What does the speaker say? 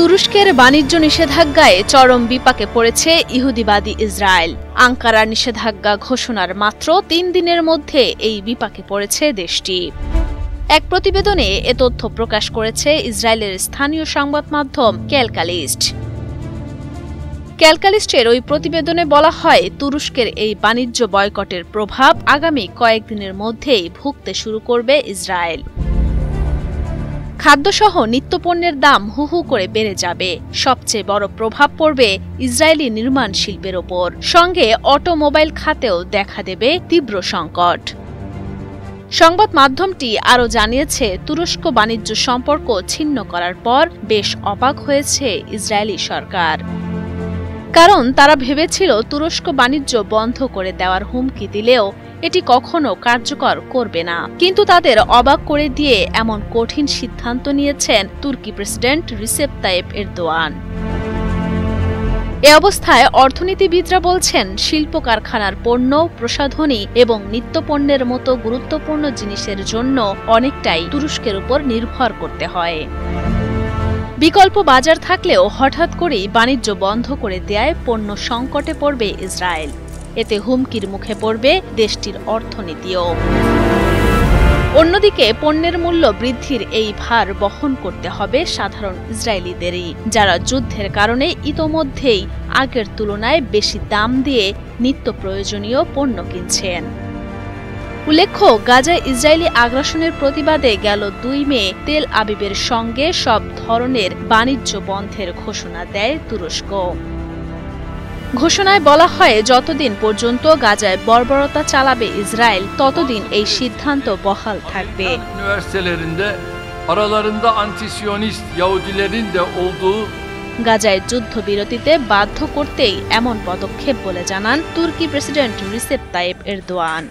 তুরস্কের বাণিজ্য নিষেধাজ্ঞায় চরম বিপাকে পড়েছে ইহুদিবাদী ইসরায়েল। আঙ্কারার নিষেধাজ্ঞা ঘোষণার মাত্র ৩ দিনের মধ্যে এই বিপাকে পড়েছে দেশটি। এক প্রতিবেদনে এ তথ্য প্রকাশ করেছে ইসরায়েলের স্থানীয় সংবাদ মাধ্যম ক্যালকালিস্ট। ক্যালকালিস্টের ওই প্রতিবেদনে বলা হয়, তুরস্কের এই বাণিজ্য বয়কটের প্রভাব আগামী কয়েকদিনের মধ্যেই ভুগতে শুরু করবে ইসরায়েল। খাদ্যসহ নিত্যপণ্যের দাম হু হু করে বেড়ে যাবে। সবচেয়ে বড় প্রভাব পড়বে ইসরায়েলি নির্মাণ শিল্পের ওপর। সঙ্গে অটোমোবাইল খাতেও দেখা দেবে তীব্র সংকট। সংবাদ মাধ্যমটি আরও জানিয়েছে, তুরস্ক বাণিজ্য সম্পর্ক ছিন্ন করার পর বেশ অবাক হয়েছে ইসরায়েলি সরকার। কারণ তারা ভেবেছিল তুরস্ক বাণিজ্য বন্ধ করে দেওয়ার হুমকি দিলেও এটি কখনো কার্যকর করবে না। কিন্তু তাদের অবাক করে দিয়ে এমন কঠিন সিদ্ধান্ত নিয়েছেন তুর্কি প্রেসিডেন্ট রিসেপ তাইয়েপ এরদোয়ান। এ অবস্থায় অর্থনীতিবিদরা বলছেন, শিল্প কারখানার পণ্য, প্রসাধনী এবং নিত্যপণ্যের মতো গুরুত্বপূর্ণ জিনিসের জন্য অনেকটাই তুরস্কের উপর নির্ভর করতে হয়। বিকল্প বাজার থাকলেও হঠাৎ করেই বাণিজ্য বন্ধ করে দেয়ায় পণ্য সংকটে পড়বে ইসরায়েল। এতে হুমকির মুখে পড়বে দেশটির অর্থনীতিও। অন্যদিকে পণ্যের মূল্য বৃদ্ধির এই ভার বহন করতে হবে সাধারণ ইসরায়েলিদেরই, যারা যুদ্ধের কারণে ইতোমধ্যেই আগের তুলনায় বেশি দাম দিয়ে নিত্য প্রয়োজনীয় পণ্য কিনছেন। উল্লেখ্য, গাজায় ইসরায়েলি আগ্রাসনের প্রতিবাদে গেল ২ মে তেল আবিবের সঙ্গে সব ধরনের বাণিজ্য বন্ধের ঘোষণা দেয় তুরস্ক। ঘোষণায় বলা হয়, যতদিন পর্যন্ত গাজায় বর্বরতা চালাবে ইসরায়েল, ততদিন এই সিদ্ধান্ত বহাল থাকবে। গাজায় যুদ্ধবিরতিতে বাধ্য করতেই এমন পদক্ষেপ বলে জানান তুর্কি প্রেসিডেন্ট রিসেপ তাইয়েপ এরদোয়ান।